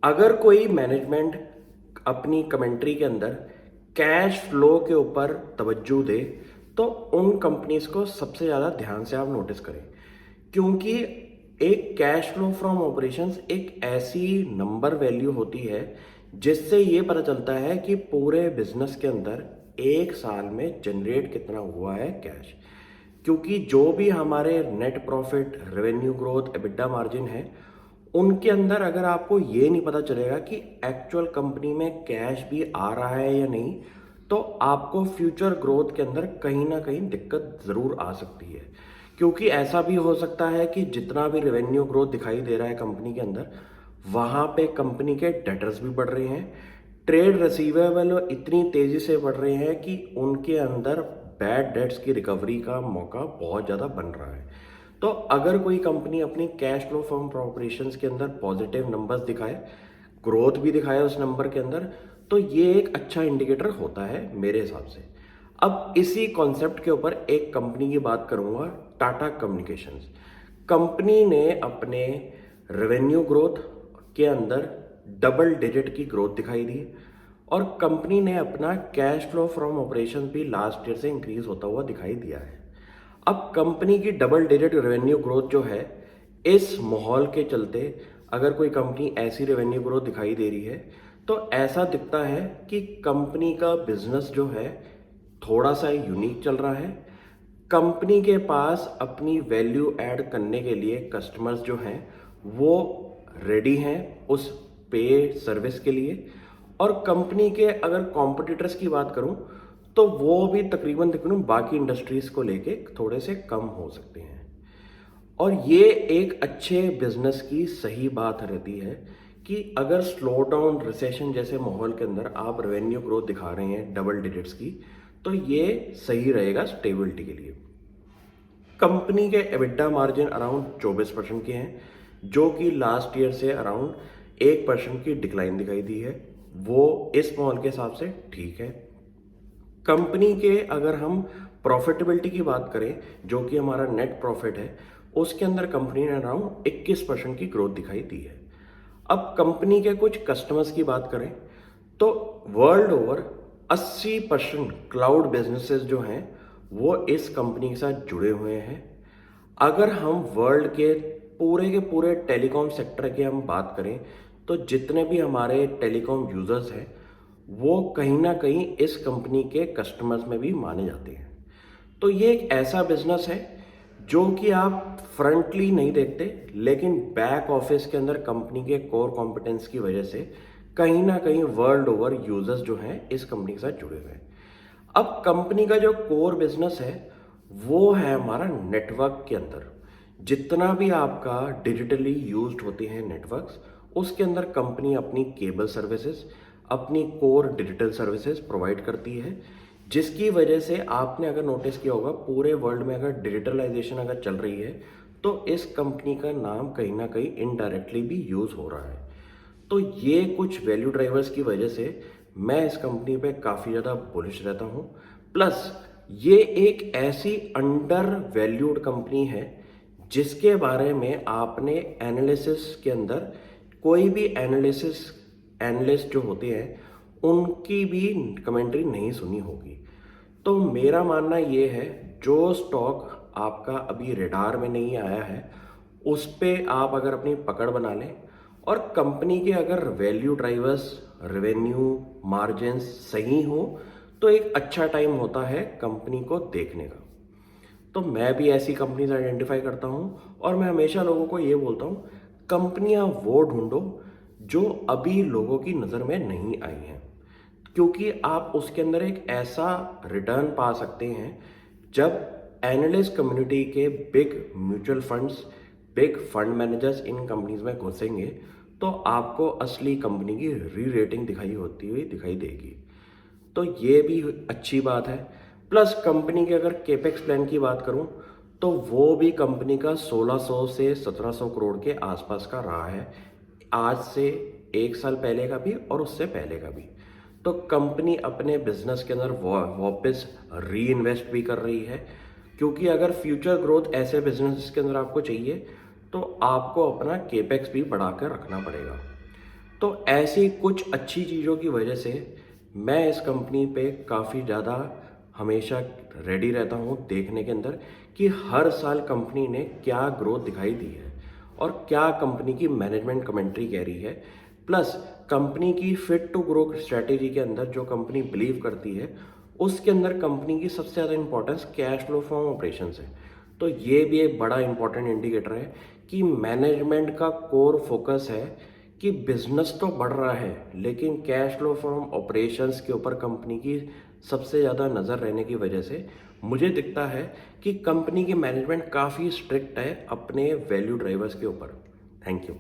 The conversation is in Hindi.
अगर कोई मैनेजमेंट अपनी कमेंट्री के अंदर कैश फ्लो के ऊपर तवज्जो दे तो उन कंपनीज को सबसे ज़्यादा ध्यान से आप नोटिस करें, क्योंकि एक कैश फ्लो फ्रॉम ऑपरेशंस एक ऐसी नंबर वैल्यू होती है जिससे ये पता चलता है कि पूरे बिजनेस के अंदर एक साल में जनरेट कितना हुआ है कैश। क्योंकि जो भी हमारे net profit, revenue growth, EBITDA margin है, उनके अंदर अगर आपको ये नहीं पता चलेगा कि एक्चुअल कंपनी में कैश भी आ रहा है या नहीं, तो आपको फ्यूचर ग्रोथ के अंदर कहीं ना कहीं दिक्कत ज़रूर आ सकती है। क्योंकि ऐसा भी हो सकता है कि जितना भी रेवेन्यू ग्रोथ दिखाई दे रहा है कंपनी के अंदर, वहाँ पे कंपनी के डेटर्स भी बढ़ रहे हैं, ट्रेड रिसीवेबल इतनी तेज़ी से बढ़ रहे हैं कि उनके अंदर बैड डेट्स की रिकवरी का मौका बहुत ज़्यादा बन रहा है। तो अगर कोई कंपनी अपनी कैश फ्लो फ्रॉम ऑपरेशंस के अंदर पॉजिटिव नंबर्स दिखाए, ग्रोथ भी दिखाए उस नंबर के अंदर, तो ये एक अच्छा इंडिकेटर होता है मेरे हिसाब से। अब इसी कॉन्सेप्ट के ऊपर एक कंपनी की बात करूंगा, टाटा कम्युनिकेशंस। कंपनी ने अपने रेवेन्यू ग्रोथ के अंदर डबल डिजिट की ग्रोथ दिखाई दी और कंपनी ने अपना कैश फ्लो फ्रॉम ऑपरेशन भी लास्ट ईयर से इंक्रीज होता हुआ दिखाई दिया है। अब कंपनी की डबल डिजिट रेवेन्यू ग्रोथ जो है, इस माहौल के चलते अगर कोई कंपनी ऐसी रेवेन्यू ग्रोथ दिखाई दे रही है तो ऐसा दिखता है कि कंपनी का बिजनेस जो है थोड़ा सा यूनिक चल रहा है। कंपनी के पास अपनी वैल्यू ऐड करने के लिए कस्टमर्स जो हैं वो रेडी हैं उस पे सर्विस के लिए। और कंपनी के अगर कॉम्पिटिटर्स की बात करूं तो वो भी तकरीबन तकरीबन बाकी इंडस्ट्रीज को लेके थोड़े से कम हो सकते हैं। और ये एक अच्छे बिजनेस की सही बात रहती है कि अगर स्लो डाउन, रिसेशन जैसे माहौल के अंदर आप रेवेन्यू ग्रोथ दिखा रहे हैं डबल डिजिट्स की, तो ये सही रहेगा स्टेबिलिटी के लिए। कंपनी के एबिटा मार्जिन अराउंड 24% के हैं, जो कि लास्ट ईयर से अराउंड 1% की डिक्लाइन दिखाई दी है। वो इस माहौल के हिसाब से ठीक है। कंपनी के अगर हम प्रॉफिटेबिलिटी की बात करें, जो कि हमारा नेट प्रॉफिट है, उसके अंदर कंपनी ने अराउंड 21% की ग्रोथ दिखाई दी है। अब कंपनी के कुछ कस्टमर्स की बात करें तो वर्ल्ड ओवर 80% क्लाउड बिजनेसेस जो हैं वो इस कंपनी के साथ जुड़े हुए हैं। अगर हम वर्ल्ड के पूरे टेलीकॉम सेक्टर की हम बात करें तो जितने भी हमारे टेलीकॉम यूजर्स हैं वो कहीं ना कहीं इस कंपनी के कस्टमर्स में भी माने जाते हैं। तो ये एक ऐसा बिजनेस है जो कि आप फ्रंटली नहीं देखते, लेकिन बैक ऑफिस के अंदर कंपनी के कोर कॉम्पिटेंस की वजह से कहीं ना कहीं वर्ल्ड ओवर यूजर्स जो हैं इस कंपनी के साथ जुड़े हुए हैं। अब कंपनी का जो कोर बिजनेस है वो है हमारा नेटवर्क के अंदर। जितना भी आपका डिजिटली यूज्ड होते हैं नेटवर्क्स, उसके अंदर कंपनी अपनी केबल सर्विसेज, अपनी कोर डिजिटल सर्विसेज प्रोवाइड करती है, जिसकी वजह से आपने अगर नोटिस किया होगा पूरे वर्ल्ड में अगर डिजिटलाइजेशन अगर चल रही है तो इस कंपनी का नाम कहीं ना कहीं इनडायरेक्टली भी यूज हो रहा है। तो ये कुछ वैल्यू ड्राइवर्स की वजह से मैं इस कंपनी पे काफ़ी ज़्यादा बुलिश रहता हूँ। प्लस ये एक ऐसी अंडर वैल्यूड कंपनी है जिसके बारे में आपने एनालिसिस के अंदर कोई भी एनालिस्ट जो होते हैं उनकी भी कमेंट्री नहीं सुनी होगी। तो मेरा मानना ये है, जो स्टॉक आपका अभी रेडार में नहीं आया है उस पे आप अगर अपनी पकड़ बना लें और कंपनी के अगर वैल्यू ड्राइवर्स, रेवेन्यू, मार्जिन्स सही हो तो एक अच्छा टाइम होता है कंपनी को देखने का। तो मैं भी ऐसी कंपनीज आइडेंटिफाई करता हूँ और मैं हमेशा लोगों को ये बोलता हूँ, कंपनियाँ वो ढूंढो जो अभी लोगों की नज़र में नहीं आई हैं, क्योंकि आप उसके अंदर एक ऐसा रिटर्न पा सकते हैं जब एनालिस्ट कम्युनिटी के big mutual funds, big fund managers इन कंपनीज में घुसेंगे तो आपको असली कंपनी की री रेटिंग दिखाई होती हुई दिखाई देगी। तो ये भी अच्छी बात है। प्लस कंपनी के अगर केपेक्स प्लान की बात करूं तो वो भी कंपनी का 1600 से 1700 करोड़ के आसपास का रहा है, आज से एक साल पहले का भी और उससे पहले का भी। तो कंपनी अपने बिजनेस के अंदर वापस री इन्वेस्ट भी कर रही है, क्योंकि अगर फ्यूचर ग्रोथ ऐसे बिजनेस के अंदर आपको चाहिए तो आपको अपना केपेक्स भी बढ़ाकर रखना पड़ेगा। तो ऐसी कुछ अच्छी चीज़ों की वजह से मैं इस कंपनी पे काफ़ी ज़्यादा हमेशा रेडी रहता हूँ देखने के अंदर कि हर साल कंपनी ने क्या ग्रोथ दिखाई दी है और क्या कंपनी की मैनेजमेंट कमेंट्री कह रही है, प्लस कंपनी की फिट टू ग्रो स्ट्रैटेजी के अंदर जो कंपनी बिलीव करती है उसके अंदर कंपनी की सबसे ज़्यादा importance cash flow from operations है। तो ये भी एक बड़ा इंपॉर्टेंट इंडिकेटर है कि मैनेजमेंट का कोर फोकस है कि बिजनेस तो बढ़ रहा है लेकिन कैश फ्लो फ्रॉम ऑपरेशंस के ऊपर कंपनी की सबसे ज़्यादा नज़र रहने की वजह से मुझे दिखता है कि कंपनी की मैनेजमेंट काफ़ी स्ट्रिक्ट है अपने वैल्यू ड्राइवर्स के ऊपर। Thank you.